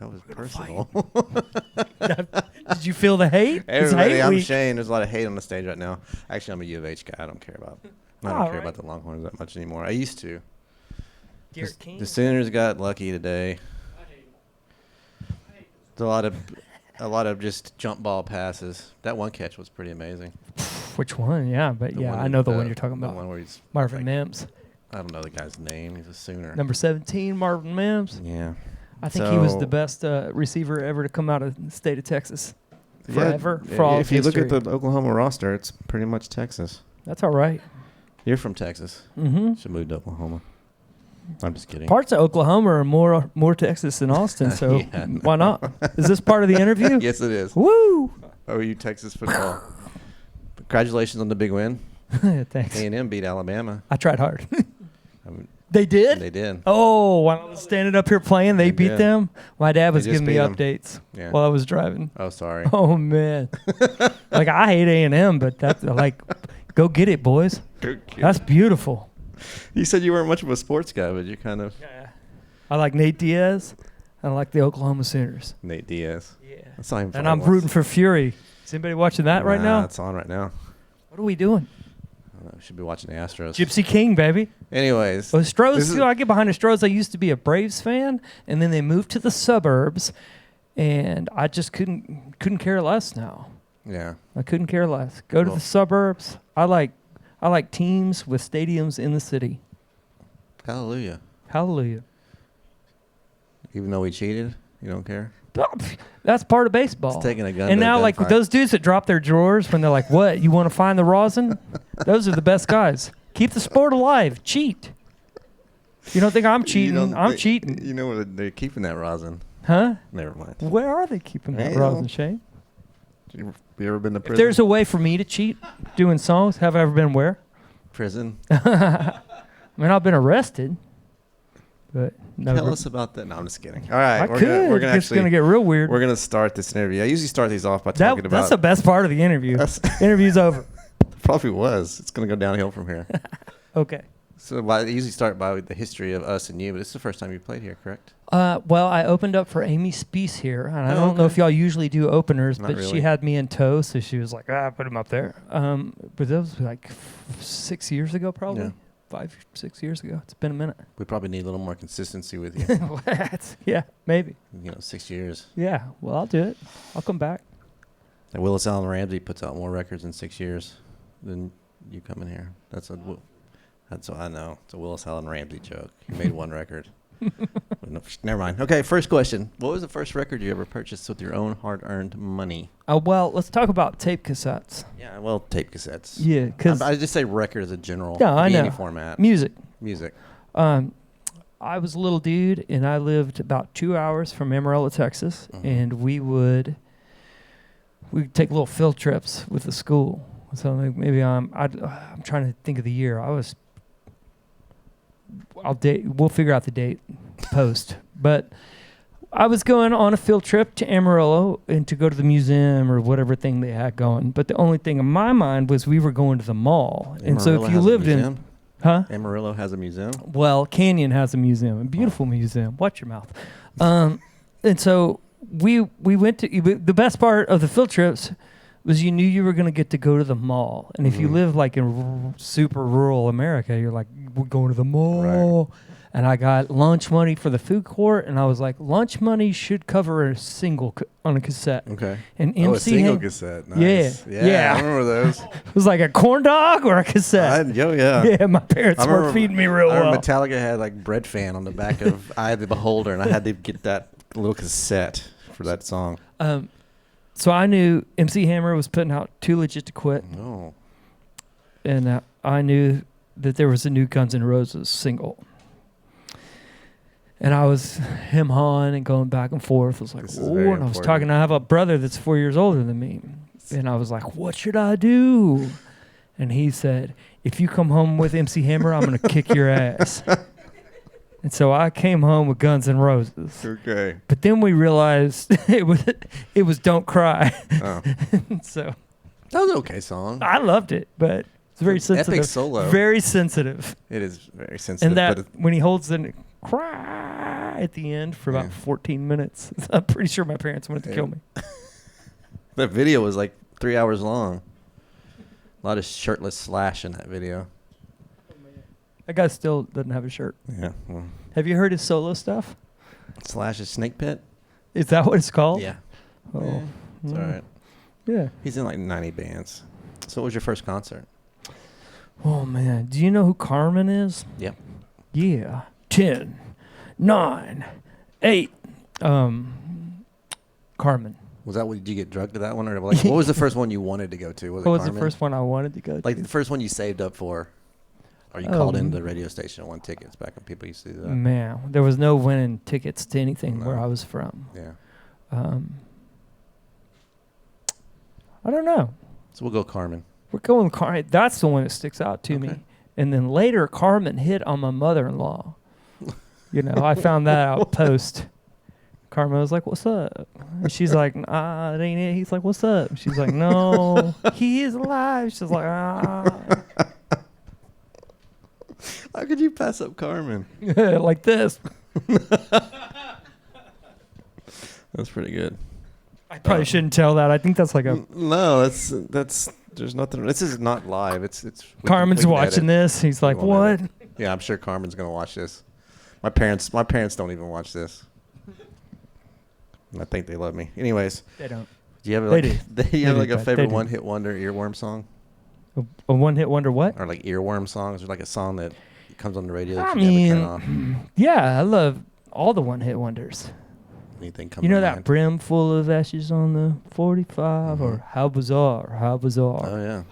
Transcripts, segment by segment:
That was personal. Did you feel the hate? Everybody, I'm week. Shane. There's a lot of hate on the stage right now. Actually, I'm a U of H guy. I don't care about about the Longhorns that much anymore. I used to. The Sooners got lucky today. There's a lot of just jump ball passes. That one catch was pretty amazing. Which one? Yeah, but I know the one you're talking about. The one where he's Marvin Mims. I don't know the guy's name. He's a Sooner. Number 17, Marvin Mims. Yeah. I think he was the best receiver ever to come out of the state of Texas. Forever. Yeah, for all if of you history. look at the Oklahoma roster, it's pretty much Texas. That's all right. You're from Texas. Mm-hmm. Should move to Oklahoma. I'm just kidding. Parts of Oklahoma are more Texas than Austin, so why not? Is this part of the interview? Yes, it is. Woo! OU Texas football. Congratulations on the big win. Thanks. A&M beat Alabama. I tried hard. They did? They did. Oh, while I was standing up here playing, they beat them? My dad was They just giving me beat 'em. updates while I was driving. Oh, sorry. Oh, man. Like, I hate A&M, but that's like, go get it, boys. That's beautiful. You said you weren't much of a sports guy, but you kind of. Yeah. I like Nate Diaz. I like the Oklahoma Sooners. Nate Diaz. Yeah. That's not even and I'm rooting for Fury. Is anybody watching that right now? It's on right now. What are we doing? I don't know, we should be watching the Astros. Gypsy King, baby. Anyways. Well, Stros, I get behind the Stros. I used to be a Braves fan, and then they moved to the suburbs, and I just couldn't care less now. Yeah. I couldn't care less. Go to the suburbs. I like teams with stadiums in the city. Hallelujah. Hallelujah. Even though we cheated, you don't care? That's part of baseball. It's taking a gun. And now, like, those dudes that drop their drawers when they're like, what, you want to find the rosin? Those are the best guys. Keep the sport alive. Cheat. You don't think I'm cheating? I'm cheating. You know where they're keeping that rosin. Huh? Never mind. Where are they keeping that rosin, Shane? You ever been to prison? If there's a way for me to cheat doing songs, have I ever been where? Prison. I mean, I've been arrested. But tell us about that. No, I'm just kidding. All right, we're gonna get real weird. We're gonna start this interview. I usually start these off by talking about. That's the best part of the interview. Interview's over. Probably was. It's gonna go downhill from here. Okay. So I usually start by the history of us and you, but it's the first time you played here, correct? Well, I opened up for Amy Speece here, and I don't know if y'all usually do openers, but she had me in tow, so she was like, put him up there. But that was like 6 years ago, probably. Yeah. 5, 6 years ago. It's been a minute. We probably need a little more consistency with you. Yeah, maybe. 6 years. Yeah, well, I'll do it. I'll come back. And Willis Allen Ramsey puts out more records in 6 years than you coming here. That's what I know. It's a Willis Allen Ramsey joke. He made one record. Never mind. Okay, first question. What was the first record you ever purchased with your own hard-earned money? Well, let's talk about tape cassettes. Yeah, well, tape cassettes. Yeah, because I just say record as a general. Yeah, I know. Any format. Music. I was a little dude, and I lived about 2 hours from Amarillo, Texas, and we'd take little field trips with the school. So maybe I'm trying to think of the year. We'll figure out the date post. But I was going on a field trip to Amarillo and to go to the museum or whatever thing they had going. But the only thing in my mind was we were going to the mall. Amarillo, and so if you lived in... Huh? Amarillo has a museum? Well, Canyon has a museum, a beautiful museum. Watch your mouth. And so we went to... The best part of the field trips was you knew you were going to get to go to the mall. And if you live like in super rural America, you're like, we're going to the mall. Right. And I got lunch money for the food court, and I was like, lunch money should cover a single on a cassette. Okay. And a single cassette. Nice. Yeah. I remember those. It was like a corn dog or a cassette. Yeah, my parents were feeding me real well. Metallica had like Bread Fan on the back of Eye of the Beholder, and I had to get that little cassette for that song. So I knew MC Hammer was putting out Too Legit to Quit. Oh. And I knew that there was a new Guns N' Roses single. And I was him-hawing and going back and forth. I was like, and I was talking. I have a brother that's 4 years older than me. And I was like, what should I do? And he said, if you come home with MC Hammer, I'm going to kick your ass. And so I came home with Guns N' Roses. Okay. But then we realized it was Don't Cry. Oh. So that was an okay song. I loved it, but it's very sensitive. Epic solo. Very sensitive. It is very sensitive. And that when he holds the cry. cry at the end for about Yeah. 14 minutes. I'm pretty sure my parents wanted to kill me. That video was like 3 hours long. A lot of shirtless Slash in that video. That guy still doesn't have a shirt. Yeah. Well, Have you heard his solo stuff? Slash's Snake Pit? Is that what it's called? Yeah. Oh. Yeah, it's all right. Yeah. He's in like 90 bands. So what was your first concert? Oh, man. Do you know who Carmen is? Yep. Yeah. 10, 9, 8. Carmen. Was that what, did you get drugged to that one? Or like, what was the first one you wanted to go to? Was it What was Carmen? the first one I wanted to go to? Like the first one you saved up for? Or you called into the radio station and won tickets back when people used to do that? Man, there was no winning tickets to anything No. where I was from. Yeah. I don't know. So we'll go Carmen. We're going Carmen. That's the one that sticks out to me. And then later, Carmen hit on my mother-in-law. You know, I found that out post. Carmen was like, "What's up?" And she's like, "Ah, it ain't it." He's like, "What's up?" She's like, "No, he is alive." She's like, "Ah." How could you pass up Carmen? Like this. That's pretty good. I probably shouldn't tell that. I think that's like a... No, that's there's nothing. This is not live. It's Carmen's watching this. He's like, We won't "What?" Yeah, I'm sure Carmen's gonna watch this. My parents don't even watch this. I think they love me. Anyways, They don't. do you have They like do. do you have They like do, a but favorite they do. one-hit wonder earworm song, A one-hit wonder what? or like earworm songs, or like a song that comes on the radio that I you mean, never turn off? yeah, I love all the one-hit wonders. Anything comes You know to that mind? brim full of ashes on the 45, or how bizarre, how bizarre. Oh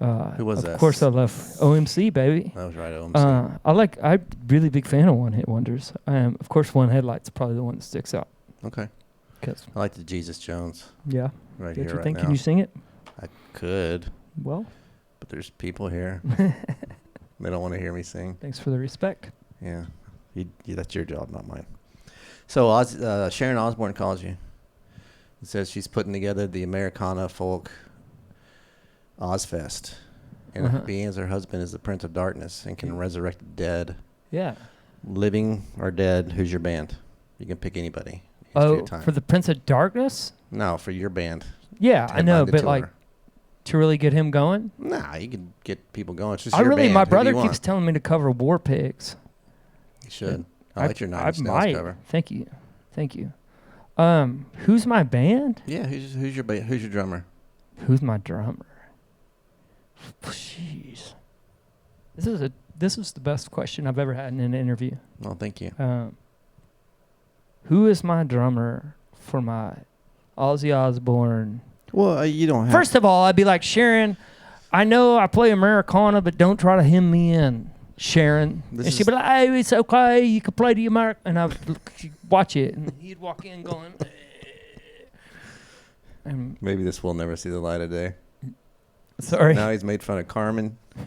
yeah, who was that? Of course, I love OMC, baby. that was right. OMC. I'm really big fan of one-hit wonders. Of course, One Headlight's probably the one that sticks out. Okay, 'Cause, I like the Jesus Jones yeah, right get here your right thing. now. Can you sing it? I could, Well, but there's people here. They don't want to hear me sing. thanks for the respect. Yeah, that's your job, not mine. So Sharon Osbourne calls you. It says she's putting together the Americana Folk Ozfest. And being as her husband is the Prince of Darkness and can resurrect the dead, Yeah. living or dead, who's your band? You can pick anybody. It's Oh, your time. for the Prince of Darkness? No, for your band. Yeah, I know, Headline the but tour. like to really get him going. Nah, you can get people going. It's just I your really, band. my Who do brother you want? keeps telling me to cover War Pigs. You should. I like your Nine Inch Nails might. cover. Thank you. Who's my band? Yeah, who's your drummer? Who's my drummer? Jeez. This is the best question I've ever had in an interview. Well, thank you. Who is my drummer for my Ozzy Osbourne? Well, you don't have. First of all, I'd be like, Sharon, I know I play Americana, but don't try to hem me in, Sharon. And she'd be like, "Hey, it's okay. You can play the American." And I'd watch it, and he'd walk in going, and Maybe this will never see the light of day. sorry. Now he's made fun of Carmen. And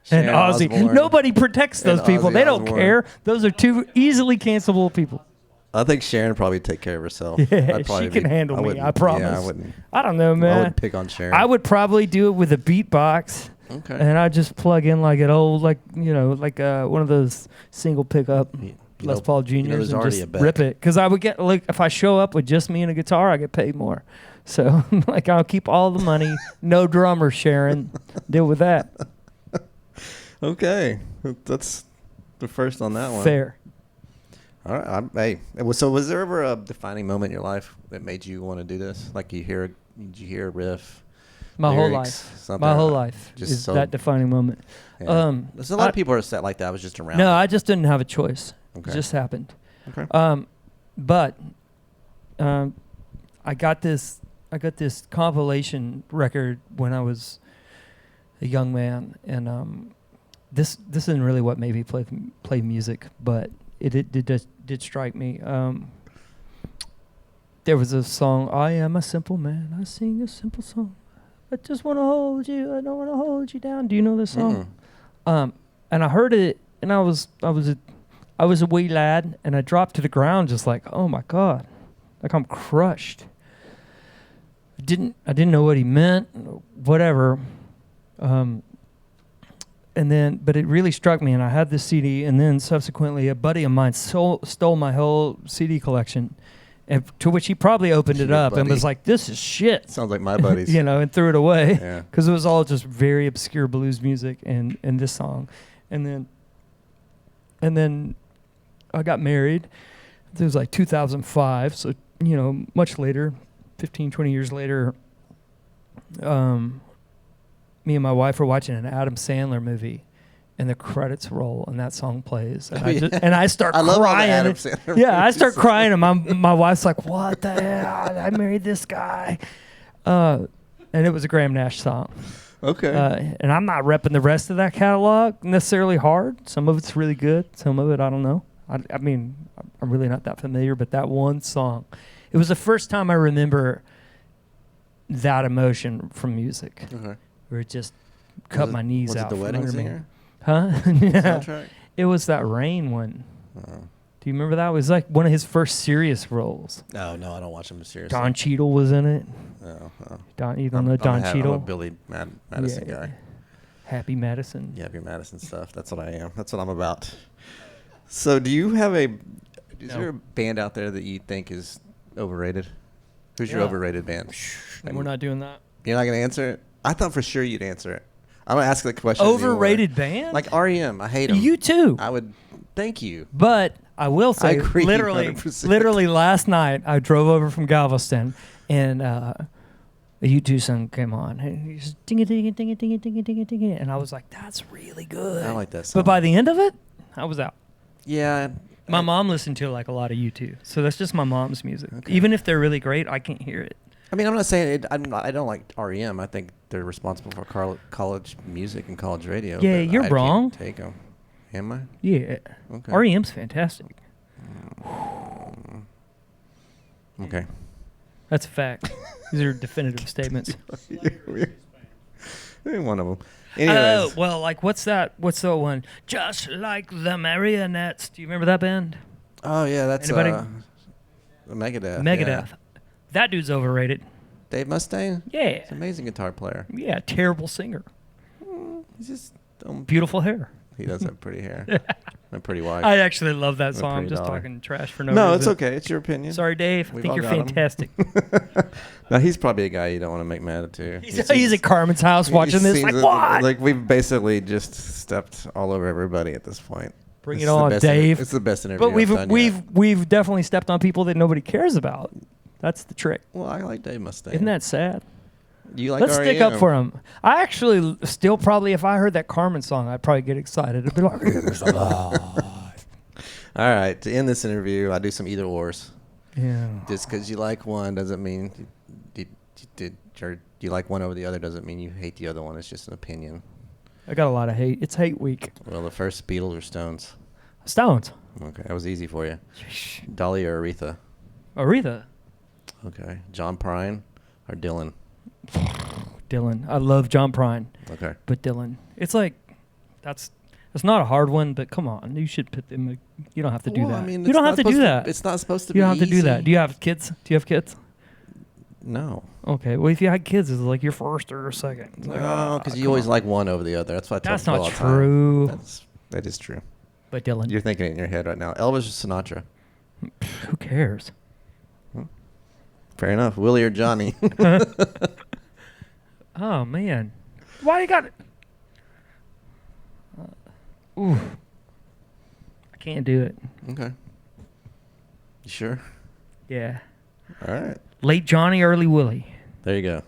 Sharon Ozzy. Osbourne. Nobody protects those And people. Ozzy They don't Osbourne. care. Those are two easily cancelable people. I think Sharon would probably take care of herself. Yeah, I'd probably she can handle me, wouldn't- I promise. Yeah, I wouldn't. I don't know, I man. wouldn't pick on Sharon. I would probably do it with a beatbox, Okay. and I'd just plug in like an old, like one of those single pickup Les Paul Juniors there's and already just a Beck. rip it. Because I would get, like, if I show up with just me and a guitar, I get paid more. So, like, I'll keep all the money. No drummer, Sharon. Deal with that. Okay, that's the first on that one. Fair. All right. So was there ever a defining moment in your life that made you want to do this? Like did you hear a riff? My whole lyrics, life. something? My whole life Just is so- that defining moment. Yeah. There's a lot of people who are set like that. I was just around. No, I just didn't have a choice. Okay. It just happened. Okay. But I got this compilation record when I was a young man, and this isn't really what made me play music, but it did strike me. There was a song, "I am a simple man, I sing a simple song. I just want to hold you, I don't want to hold you down." Do you know this song? And I heard it, and I was a wee lad, and I dropped to the ground just like, oh my God, like I'm crushed. I didn't know what he meant, whatever. but it really struck me, and I had this CD, and then subsequently a buddy of mine stole my whole CD collection, and to which he probably opened it Your up and buddy. was like, "This is shit," Sounds like my buddies. and threw it away Yeah. because it was all just very obscure blues music and this song, and then I got married. It was like 2005, so much later, 15, 20 years later. Me and my wife were watching an Adam Sandler movie, and the credits roll, and that song plays, and I start I love all the crying. Adam Sandler Yeah, I movies. start crying, and my wife's like, "What the hell? I married this guy," and it was a Graham Nash song. Okay. And I'm not repping the rest of that catalog necessarily hard. Some of it's really good. Some of it I don't know. I mean, I'm really not that familiar, but that one song, it was the first time I remember that emotion from music. Okay. Where it just cut my knees was out. it the from Wedding under me. Singer Huh? Yeah. soundtrack? It was that Rain one. Oh. Do you remember that? It was like one of his first serious roles. No, I don't watch him seriously. Don Cheadle was in it. Oh. You don't know Don I'm a Cheadle? Billy Madison guy. Happy Madison. Yeah, your Madison stuff. That's what I am. That's what I'm about. So, do you have is there a band out there that you think is overrated? Who's your Yeah. overrated band? We're not doing that. You're not gonna answer it? I thought for sure you'd answer it. I'm gonna ask the question. Overrated band? Like REM. I hate them. You too. I would. Thank you. But I will say, agree literally 100%. last night, I drove over from Galveston, and a U2 song came on. And he just ding it, ding it, ding it, ding it, ding it, ding it, ding it. And I was like, that's really good. I like that song. But by the end of it, I was out. Yeah. My mom listened to like a lot of U2, so that's just my mom's music. Okay. Even if they're really great, I can't hear it. I mean, I'm not saying it, I don't like REM. I think they're responsible for college music and college radio. Yeah, but you're I wrong. Can't take them. Am I? Yeah. Okay. REM's fantastic. Okay. That's a fact. These are definitive statements. One of them. Anyways. Well, like, what's that? What's the one? Just like the Marionettes. Do you remember that band? Oh yeah, that's Anybody? Megadeth. Megadeth. Yeah. That dude's overrated. Dave Mustaine. Yeah. He's an amazing guitar player. Yeah, terrible singer. He's just Beautiful hair. he does have pretty hair and a pretty wife. I actually love that And a song. I'm pretty just dollar. talking trash for no No, reason. it's okay. It's your opinion. Sorry, Dave. I We've think all you're got 'em. fantastic. No, he's probably a guy you don't want to make mad at too. He's at Carmen's house watching this. Like, what? Like we've basically just stepped all over everybody at this point. Bring This it is the on, best Dave. It's the best interview. But I've done yet. we've definitely stepped on people that nobody cares about. That's the trick. Well, I like Dave Mustaine. Isn't that sad? You like Let's stick up REM. for him. I actually still probably, if I heard that Carmen song, I'd probably get excited. I'd be like, All right, to end this interview, I do some either ors. yeah. Just because you like one doesn't mean you like one over the other doesn't mean you hate the other one. It's just an opinion. I got a lot of hate. It's hate week. Well, the first Beatles or Stones. Stones. Okay, that was easy for you. Dolly or Aretha. Aretha. Okay, John Prine or Dylan. Dylan. I love John Prine, Okay. but Dylan. It's like, it's not a hard one, but come on. You should put them. You don't have to do Well, that. I mean, You it's don't not have to do supposed that. It's not supposed to You be don't have to do that. easy. Do you have kids? Do you have kids? No. Okay. Well, if you had kids, it's like your first or second. It's like, No, because you come always on. like one over the other. That's why I tell That's people not all the time. true. That is true. But Dylan. You're thinking it in your head right now. Elvis or Sinatra? Who cares? Fair enough. Willie or Johnny? Oh man, why you got it? Ooh, I can't do it. Okay. You sure? Yeah, All right. late Johnny, early Willie. There you go.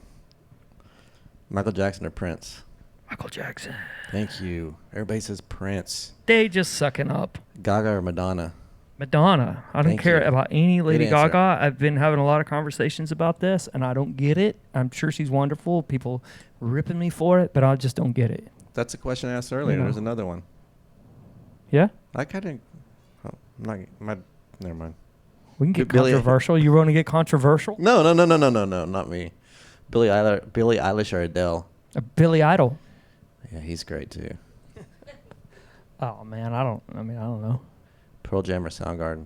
Michael Jackson or Prince? Michael Jackson. Thank you. Everybody says Prince. They just sucking up. Gaga or Madonna? Madonna. I don't Thank care you. about any Lady Good answer. Gaga. I've been having a lot of conversations about this, and I don't get it. I'm sure she's wonderful. People ripping me for it, but I just don't get it. That's the question I asked earlier. You know. There's another one. Yeah, I kind of. Never mind. we can get Billie- controversial. You want to get controversial? No, not me. Billie Eilish or Adele? Billy Idol. Yeah, he's great too. Oh man, I don't know. Pearl Jam or Soundgarden?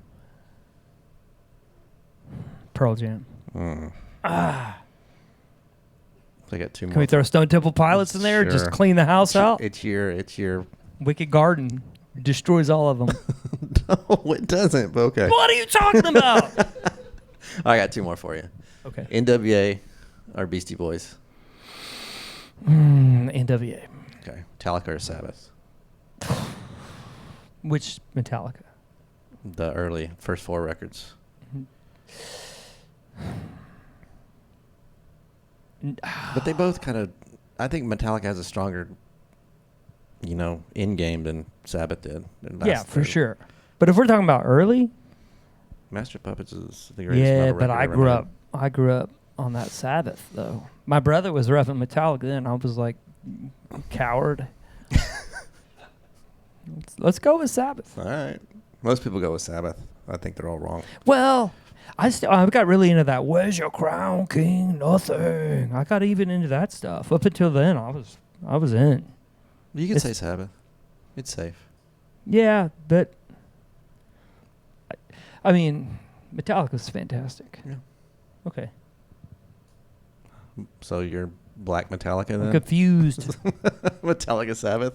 Pearl Jam. Mm. I got two more. Can we throw Stone Temple Pilots in there? Just Sure. clean the house out? It's your. Wicked Garden destroys all of them. No, it doesn't. But okay. What are you talking about? I got two more for you. Okay. NWA or Beastie Boys. NWA. Okay. Metallica or Sabbath. Which Metallica? The early first four records. But they both kind of. I think Metallica has a stronger, in game than Sabbath did. Yeah, for sure. But if we're talking about early, Master of Puppets is the greatest. yeah, metal but record I ever grew made. up. I grew up on that Sabbath though. My brother was roughing Metallica then. I was like, coward. Let's go with Sabbath. All right. Most people go with Sabbath. I think they're all wrong. Well, I got really into that. Where's your crown, King? Nothing. I got even into that stuff. Up until then, I was in. You can say Sabbath. It's safe. Yeah, but I mean, Metallica's fantastic. Yeah. Okay. So you're Black Metallica then? I'm confused. Metallica Sabbath.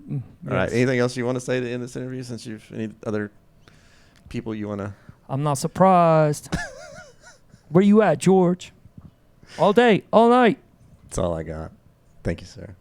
Yes. All right. Anything else you want to say to end this interview? Since you've any other people you want to? I'm not surprised. Where you at, George? All day, all night. That's all I got. Thank you, sir.